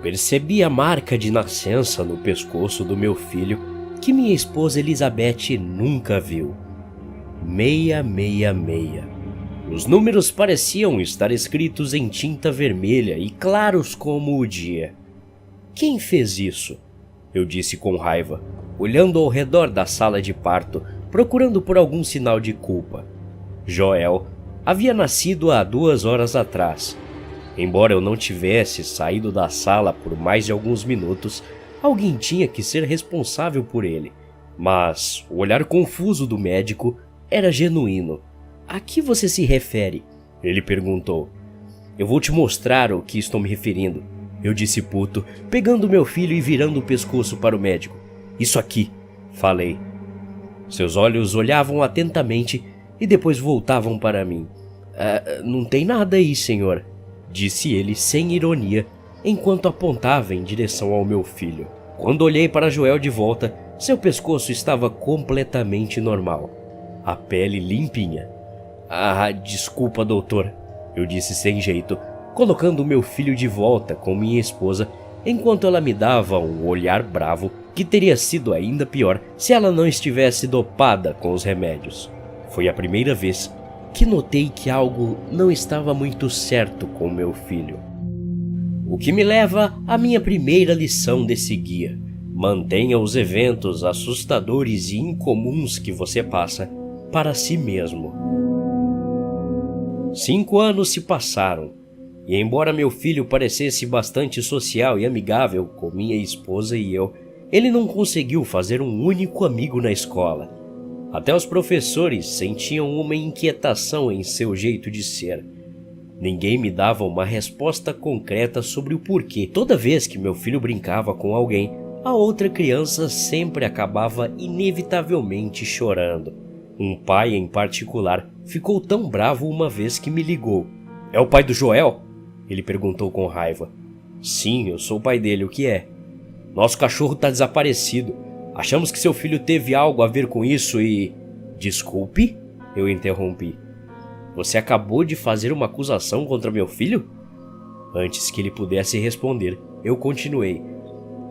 Percebi a marca de nascença no pescoço do meu filho que minha esposa Elizabeth nunca viu. 666. Os números pareciam estar escritos em tinta vermelha e claros como o dia. Quem fez isso? Eu disse com raiva, olhando ao redor da sala de parto, procurando por algum sinal de culpa. Joel havia nascido há 2 horas atrás. Embora eu não tivesse saído da sala por mais de alguns minutos, alguém tinha que ser responsável por ele. Mas o olhar confuso do médico era genuíno. A que você se refere? Ele perguntou. Eu vou te mostrar o que estou me referindo, eu disse puto, pegando meu filho e virando o pescoço para o médico. Isso aqui, falei. Seus olhos olhavam atentamente e depois voltavam para mim. Não tem nada aí, senhor, disse ele sem ironia, enquanto apontava em direção ao meu filho. Quando olhei para Joel de volta, seu pescoço estava completamente normal. A pele limpinha. Desculpa, doutor, eu disse sem jeito, colocando meu filho de volta com minha esposa, enquanto ela me dava um olhar bravo que teria sido ainda pior se ela não estivesse dopada com os remédios. Foi a primeira vez que notei que algo não estava muito certo com meu filho. O que me leva à minha primeira lição desse guia. Mantenha os eventos assustadores e incomuns que você passa para si mesmo. 5 anos se passaram, e embora meu filho parecesse bastante social e amigável com minha esposa e eu, ele não conseguiu fazer um único amigo na escola. Até os professores sentiam uma inquietação em seu jeito de ser. Ninguém me dava uma resposta concreta sobre o porquê. Toda vez que meu filho brincava com alguém, a outra criança sempre acabava inevitavelmente chorando. Um pai em particular ficou tão bravo uma vez que me ligou. É o pai do Joel? Ele perguntou com raiva. Sim, eu sou o pai dele, o que é? Nosso cachorro está desaparecido. Achamos que seu filho teve algo a ver com isso e... Desculpe? Eu interrompi. Você acabou de fazer uma acusação contra meu filho? Antes que ele pudesse responder, eu continuei.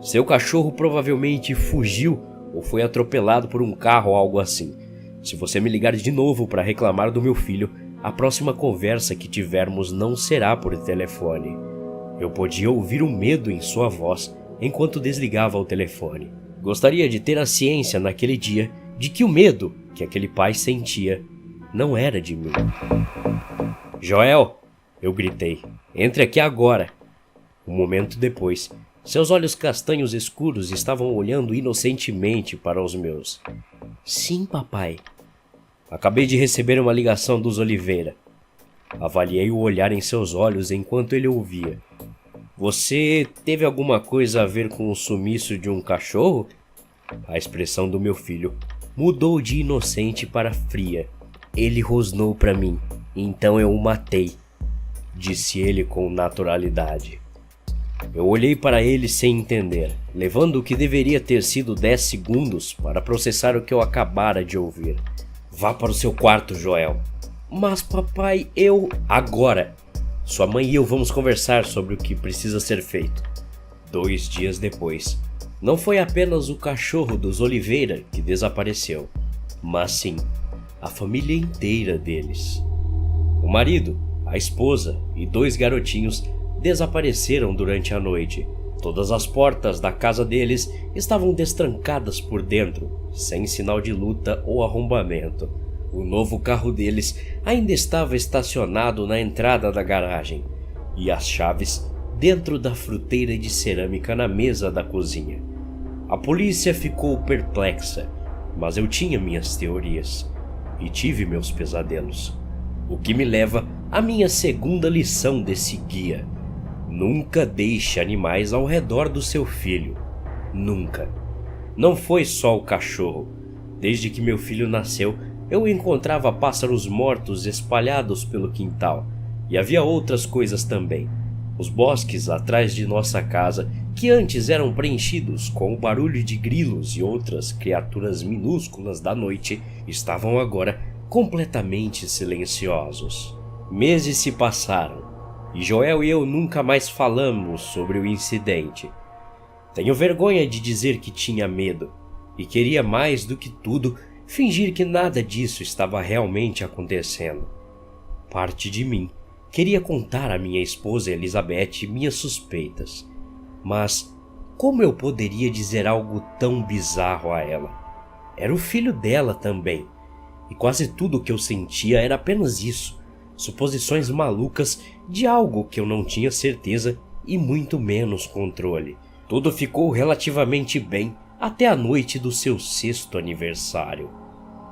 Seu cachorro provavelmente fugiu ou foi atropelado por um carro ou algo assim. Se você me ligar de novo para reclamar do meu filho, a próxima conversa que tivermos não será por telefone. Eu podia ouvir o medo em sua voz enquanto desligava o telefone. Gostaria de ter a ciência naquele dia de que o medo que aquele pai sentia não era de mim. Joel, eu gritei, entre aqui agora. Um momento depois, seus olhos castanhos escuros estavam olhando inocentemente para os meus. Sim, papai. Acabei de receber uma ligação dos Oliveira. Avaliei o olhar em seus olhos enquanto ele ouvia. Você teve alguma coisa a ver com o sumiço de um cachorro? A expressão do meu filho mudou de inocente para fria. Ele rosnou para mim, então eu o matei, disse ele com naturalidade. Eu olhei para ele sem entender, levando o que deveria ter sido 10 segundos para processar o que eu acabara de ouvir. Vá para o seu quarto, Joel. Mas papai, eu... Agora! Sua mãe e eu vamos conversar sobre o que precisa ser feito. 2 dias depois, não foi apenas o cachorro dos Oliveira que desapareceu, mas sim a família inteira deles. O marido, a esposa e 2 garotinhos desapareceram durante a noite. Todas as portas da casa deles estavam destrancadas por dentro, sem sinal de luta ou arrombamento. O novo carro deles ainda estava estacionado na entrada da garagem, e as chaves dentro da fruteira de cerâmica na mesa da cozinha. A polícia ficou perplexa, mas eu tinha minhas teorias, e tive meus pesadelos. O que me leva à minha segunda lição desse guia. Nunca deixe animais ao redor do seu filho. Nunca. Não foi só o cachorro. Desde que meu filho nasceu, eu encontrava pássaros mortos espalhados pelo quintal. E havia outras coisas também. Os bosques atrás de nossa casa, que antes eram preenchidos com o barulho de grilos e outras criaturas minúsculas da noite, estavam agora completamente silenciosos. Meses se passaram. e Joel e eu nunca mais falamos sobre o incidente. Tenho vergonha de dizer que tinha medo e queria mais do que tudo fingir que nada disso estava realmente acontecendo. Parte de mim queria contar à minha esposa Elizabeth minhas suspeitas, mas como eu poderia dizer algo tão bizarro a ela? Era o filho dela também, e quase tudo o que eu sentia era apenas isso, suposições malucas de algo que eu não tinha certeza e muito menos controle. Tudo ficou relativamente bem até a noite do seu 6º aniversário.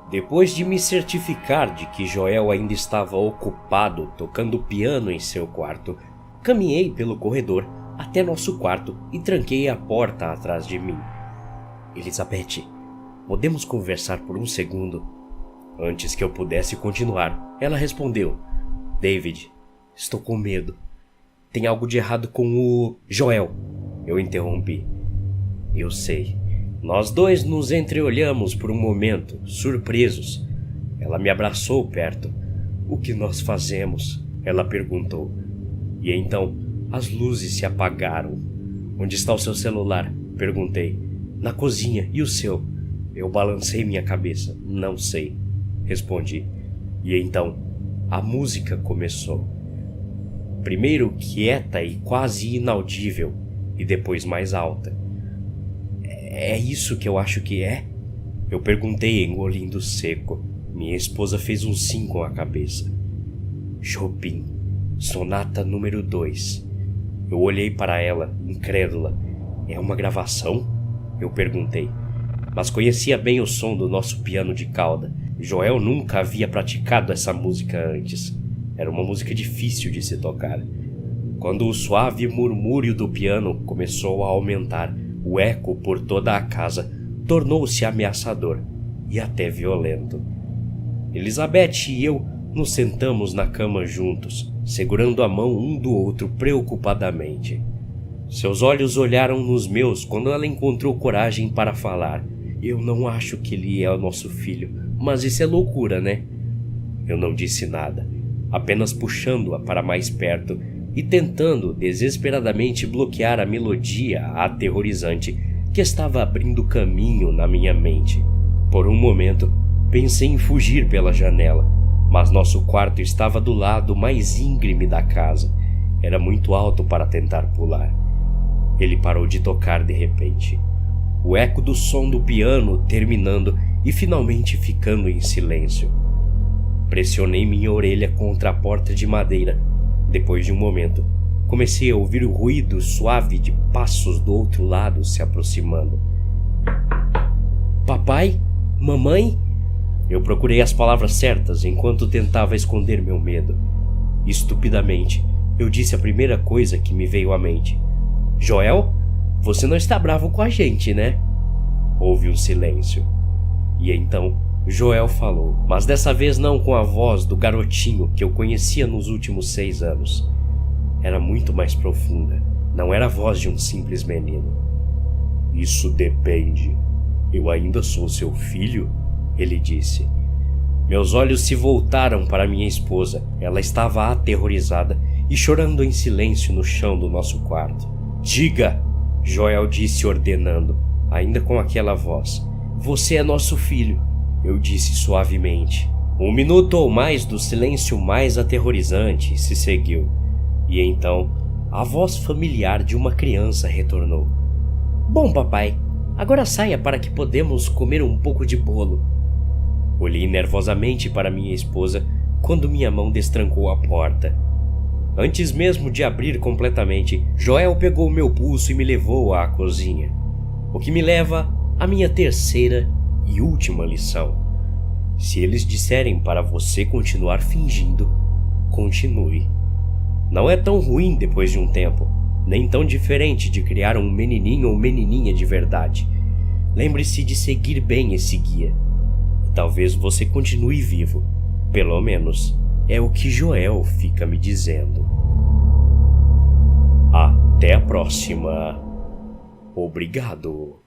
Depois de me certificar de que Joel ainda estava ocupado tocando piano em seu quarto, caminhei pelo corredor até nosso quarto e tranquei a porta atrás de mim. Elizabeth, podemos conversar por um segundo? Antes que eu pudesse continuar, ela respondeu: David, estou com medo. Tem algo de errado com o Joel. Eu interrompi. Eu sei. Nós dois nos entreolhamos por um momento, surpresos. Ela me abraçou perto. O que nós fazemos? Ela perguntou. E então, as luzes se apagaram. Onde está o seu celular? Perguntei. Na cozinha. E o seu? Eu balancei minha cabeça. Não sei. Respondi. E então, a música começou. Primeiro quieta e quase inaudível, e depois mais alta. É isso que eu acho que é? Eu perguntei, engolindo seco. Minha esposa fez um sim com a cabeça. Chopin, Sonata número 2. Eu olhei para ela, incrédula. É uma gravação? Eu perguntei. Mas conhecia bem o som do nosso piano de cauda. Joel nunca havia praticado essa música antes. Era uma música difícil de se tocar. Quando o suave murmúrio do piano começou a aumentar, o eco por toda a casa tornou-se ameaçador e até violento. Elizabeth e eu nos sentamos na cama juntos, segurando a mão um do outro preocupadamente. Seus olhos olharam nos meus quando ela encontrou coragem para falar. Eu não acho que ele é o nosso filho, mas isso é loucura, né? Eu não disse nada, apenas puxando-a para mais perto e tentando desesperadamente bloquear a melodia aterrorizante que estava abrindo caminho na minha mente. Por um momento, pensei em fugir pela janela, mas nosso quarto estava do lado mais íngreme da casa. Era muito alto para tentar pular. Ele parou de tocar de repente. O eco do som do piano terminando e finalmente ficando em silêncio. Pressionei minha orelha contra a porta de madeira. Depois de um momento, comecei a ouvir o ruído suave de passos do outro lado se aproximando. Papai? Mamãe? Eu procurei as palavras certas enquanto tentava esconder meu medo. Estupidamente, eu disse a primeira coisa que me veio à mente. Joel? Você não está bravo com a gente, né? Houve um silêncio. E então, Joel falou, mas dessa vez não com a voz do garotinho que eu conhecia nos últimos 6 anos. Era muito mais profunda. Não era a voz de um simples menino. Isso depende. Eu ainda sou seu filho? Ele disse. Meus olhos se voltaram para minha esposa. Ela estava aterrorizada e chorando em silêncio no chão do nosso quarto. Diga! Joel disse ordenando, ainda com aquela voz. Você é nosso filho, eu disse suavemente. 1 minuto ou mais do silêncio mais aterrorizante se seguiu. E então, a voz familiar de uma criança retornou. Bom, papai, agora saia para que podemos comer um pouco de bolo. Olhei nervosamente para minha esposa quando minha mão destrancou a porta. Antes mesmo de abrir completamente, Joel pegou meu pulso e me levou à cozinha. O que me leva à minha terceira e última lição. Se eles disserem para você continuar fingindo, continue. Não é tão ruim depois de um tempo, nem tão diferente de criar um menininho ou menininha de verdade. Lembre-se de seguir bem esse guia. E talvez você continue vivo. Pelo menos é o que Joel fica me dizendo. Até a próxima. Obrigado.